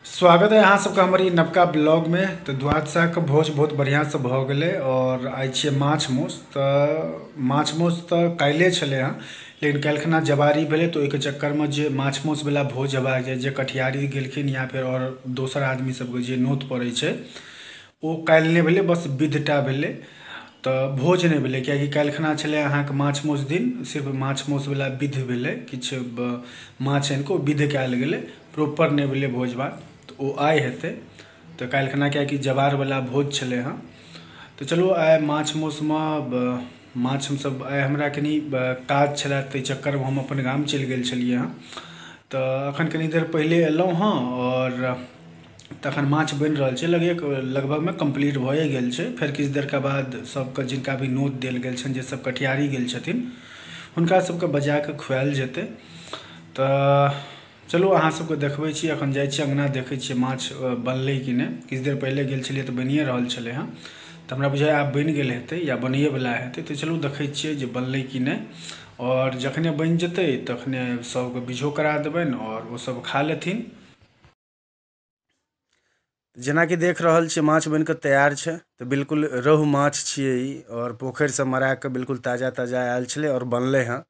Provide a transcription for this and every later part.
स्वागत है अहाँ सबका हमारी नवका ब्लॉग में। तो द्वादशा के भोज बहुत बढ़िया से भ गए और आई छे माछ मौस। तो माछ मौस तो काल्हे छले हाँ, लेकिन काल्हिखना जवारी भेले तो एक चक्कर में जे माछ मौस वाला भोज हेबाक जाए जे कटिहारी गेलखिन या फिर और दोसर आदमी सबके जे नोत पड़े छे ओ काल्हि नहीं भेले, बस विधटा भेले। तो भोज नहीं भेले कियाकि काल्हिखना छले अहाँके माछ मौस दिन, सिर्फ माछ मौस वाला विध भेले, किछु माछ आनि कऽ विध कयल गेले, प्रॉपर नहीं भेले भोज भात। तो वो आइ हेतै। तो काल्हिखना कियाकि जवार वाला भोज छले हाँ। तो चलो आइ माछ मौस में माछ हमसब आइ हमरा कनी काज छलै ताहि चक्कर में हम अपन गाम चलि गेल छलियै हाँ। तो अखन कनी देर पहले एलहुँ हाँ और तखन माछ बनि रहल छै, लगभग में कंप्लीट भए गेल छै। फिर किछु देर के बाद सबके जिनका भी नोत देल गेल छनि, जे सब कटिहारी गेल छथिन हुनका सबके बजा के खुआएल जेतै। तो चलो अहाँ सबके देखबै छी, अखन जाइ छी अंगना देखै छियै माछ बनलै कि नहि। किछु देर पहले गेल छलियै तऽ बनिए रहल छलै हाँ। तो हमरा बुझाय आब बनि गेल हेतै या बनैए वाला हेतै। तो चलू देखै छियै जे बनलै कि नहि, और जखने बनि जेतै तखने सबके बीझो करा देबनि और वो सब खा लेथिन। जेना कि देख रहल छियै माछ बन के तैयार छै। तो बिल्कुल रोहु माछ छियै ई, और पोखरि से मरा के बिल्कुल ताजा ताजा आयल छलै और बनलै हाँ।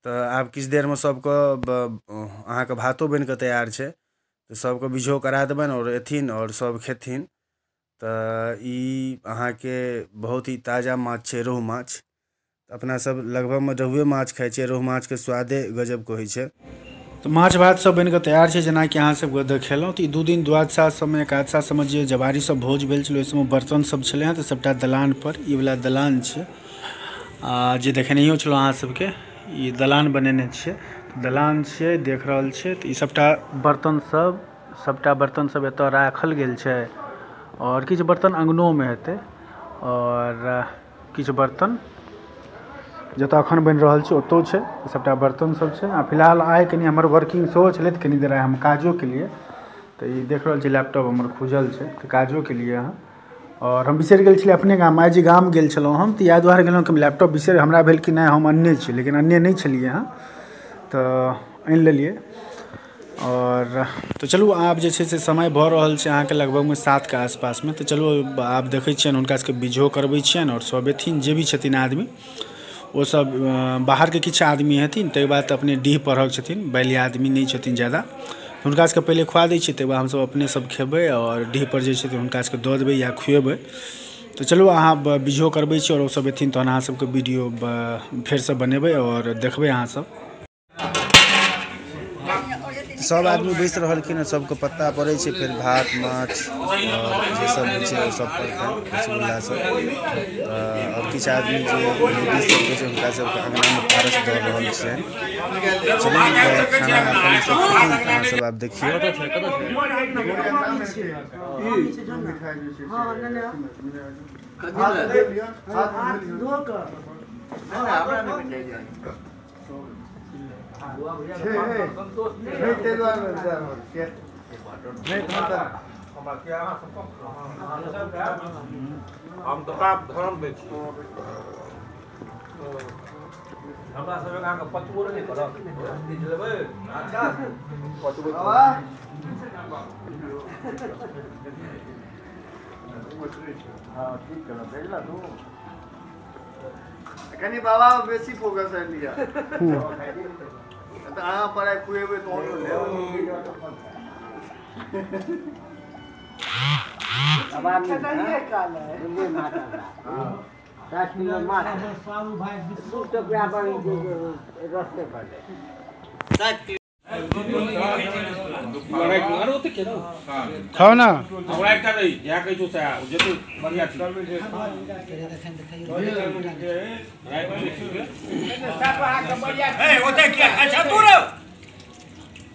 तो आब किछु देर में सबके अहाँके भातो बन के तैयार छै। तो सबके बीझो करा देबनि और एथिन और सब खेथिन। तो ई अहाँके बहुत ही ताजा माछ छै, रोहु माछ। अपना सब लगभग में रोहुए माछ खाइ छियै, रोहु माछ के स्वादे गजब के होइ छै। तो माछ भात सब बन के तैयार छै, जेना कि अहाँ सबके देखेलहुँ। तो ई दू दिन द्वादशा समय एकादशा समय जे जवारी सब भोज भेल छलै, ओहि समय बर्तन सब छलै हँ। तो सबटा दलान पर, ई वाला दलान छै जे देखेनैयो छलहुँ अहाँ सबके, ई दलान बनेने छियै। दलान छियै देख रहल छियै। तो ई सबटा बर्तन सब एतऽ राखल गेल छै, और किछु बर्तन अंगनो में हेतै, और किछु बर्तन जतऽ अखन बनि रहल छै ओतौ छै। सबटा बर्तन सब छै। आ फिलहाल आइ कनी हमर वर्किंग सेहो छलै, तऽ कनी देर आइ हम काजो केलिए। तो ई देख रहल छी लैपटॉप हमर खुजल छै, तो काजो केलिए हाँ। और हम बिसरि गेल छलिए अपने गाम, आइ जे गाम गेल छलहुँ हम, तऽ इएह दुआरे गेलहुँ कि हम लैपटॉप बिसरि, हमरा भेल कि नहि हम अन्ने छी, लेकिन अन्ने नहीं छलिए हाँ। तो आनि लेलिए। और तो चलू आब जे छै से समय भऽ रहल छै अहाँके लगभग में 7 के आसपास में। तो चलू आब देखै छियनि हुनका सबके बीझो करबै छियनि, और सब एथिन जे भी छथिन आदमी। वो सब बाहर के किछु आदमी हेथिन, ताहि बाद अपने डीह पढ़क छथिन, बैली आदमी नहीं छथिन ज़्यादा। हुनका सबके पहले खुआ दै छियै, ताहि बाद हमसब अपने सब खेबै और डीह पर जे छै हुनका सबके दऽ देबै या खुएबै। तो चलू अहाँ बीझो करबै छी और वो सब एथिन, तहन अहाँ सबके वीडियो फेर से बनेबै और देखबै अहाँ सब। सब आदमी बैस रहलखिन, सबके पत्ता पड़ै छै, फिर भात माछ और जे सब होइ छै सब पड़तै रसगुल्ला सब। और किछु आदमी जे लेडीज सब छै हुनका सबके अंगना में पारस दऽ रहल छै। चलू खाना अपन सब खेथिन, अहाँ सब आब देखियौ। हम तो आप धर्म दे छी, हमरा सब अहाँ के पतवो नहीं करब, दीज लेबै अच्छा पतवो हां ठीक कर भेजला तू कनी बाबा बेसी फोकस है लिया। तो अहाँ पर खुएबै तो हम ले अब आप ये काल है ये माता हां 10 किलो माछ सारू भाई 20 रुपया पर रास्ते पर ले 7 किलो खाओ ना हमरा एकटा दे या कहै छौ से जते बढ़िया छी ए ओते किया खाइ छ तू रे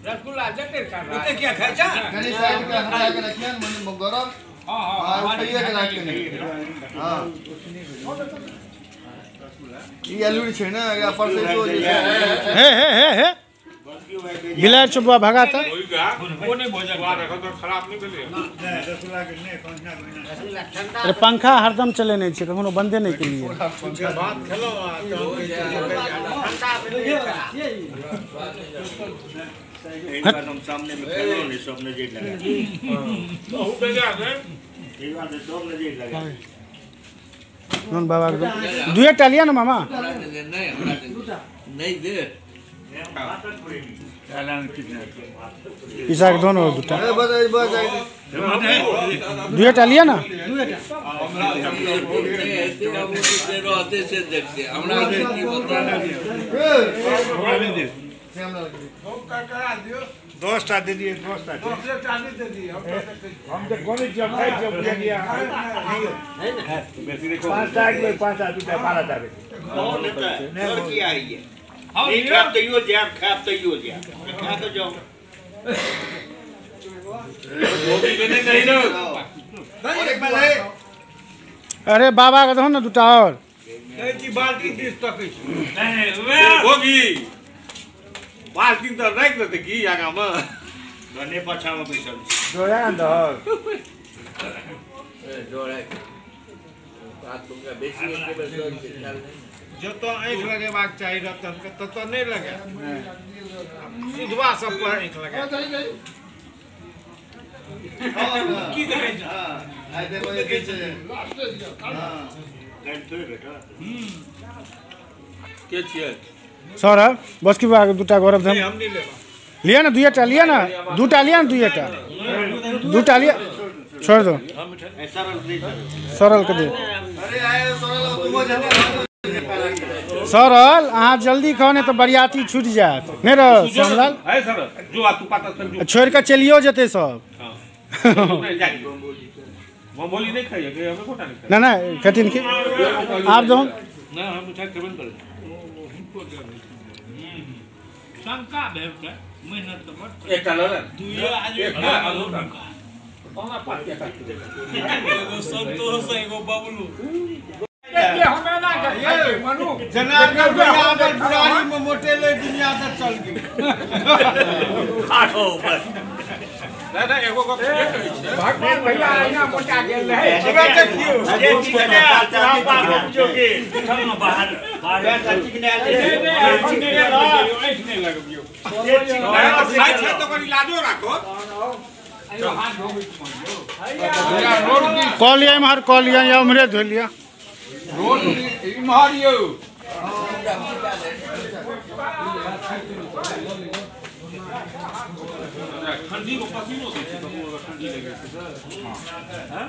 रसगुल्ला जते खा ओते किया खाइ छ कनी साइड पे हटा के रखियन मन गरम। हां ये के राख के हां ये आलू छै ना ऊपर से जो हे बिलार चुपवा भगा था वो नहीं भोजन रखो तो खराब नहीं भेले रसगुल्ला के नहीं ठंडा। अरे पंखा हरदम चले नहीं छै, कखनो बंदे नहीं के लिए बात खेलो एक बार हम सामने में खेलो ने सब नजर लगा बहुत बढ़िया है एक बार सब नजर लगा नन बाबा दुए टालिया ना मामा नहीं दे पिसा के दोनों दुटा दुए टालिया ना दोस्ता दे दिए दोस्ता दे दिए हम तो कोने जब खाई जब दिया पांच टाइम में पांच आदमी का 12 टाइम नहीं और क्या है ये नहीं खाप तो यो जाम खाप तो यो जाम खा तो जाओ वो भी नहीं नहीं लो एक बार है अरे बाबा का दो ना दुटा और नहीं की बाल्टी 30 तक नहीं होगी बाल्टी तो रख दे की आगा में गने पछा में बैसल जोड़ा अंदर जोड़ा बात तुमका बेसी के बस जो तो आंख लगे बात चाहिए रतन के तो नहीं लगे सिधवा सब पर आंख लगे की देखे हां आई देखो ये कैसे हां गन थोड़े बेटा के छिए सौरभ बस की बात दुटा गौरव धम हम नहीं लेबा लिया ना दुए टालिया ना दुटा लिया ना दुएटा दुटा लिया छोड़ दो सरल के दे अरे आए सरल तुम जल्दी सरल अहाँ जल्दी खाओ नहीं तो बरियाती छूट जात नहीं रह श्यामलाल है सर जो तू पाता सर जो छोड़ के चलियो जते सब बम्बोली नहीं खाइए कि हमें कोटा नहीं ना ना कठिन के आप दो ना हम उठा के बंद कर शंका भेवके मेहनत तो मत एक डालो ना दुइयो आज एक ना कौन पातिया काट दे एगो संतोष एगो बबलू ये हमें ना ये मनु जनार्दन भैया अगर बुढ़ारी में मोटे ले दुनिया से चल गई खाटो बस ना ना एगो को भगवान भैया आईना मोटा गेल है अबे देखियो ये चीज के आप जो के हम बाहर बाहर सच्ची ने नहीं लगबियो ये चीज साइड से तो कोई लाजो रखो कॉल लिया मार कॉल लिया या उमरे धो लिया रोड मारियो ठंडी को पसीनो से तो ठंडी लगे हां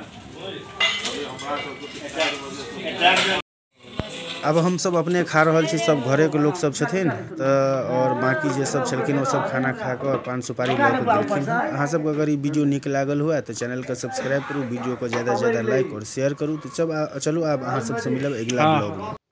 अब हम सब अपने खा रहल छी सब घरे के लोग सब छथिन तो और बाकी जे सब छलखिन वो सब खाना खा के और पान सुपारी लऽ के गेलखिन अहाँ सब अगर ई वीडियो नीक लागल हुआ तो चैनल के सब्सक्राइब करू वीडियो को ज़्यादा से ज़्यादा लाइक और शेयर करू तो चलो अब अहाँ सबसे मिलब अगला ब्लॉग में।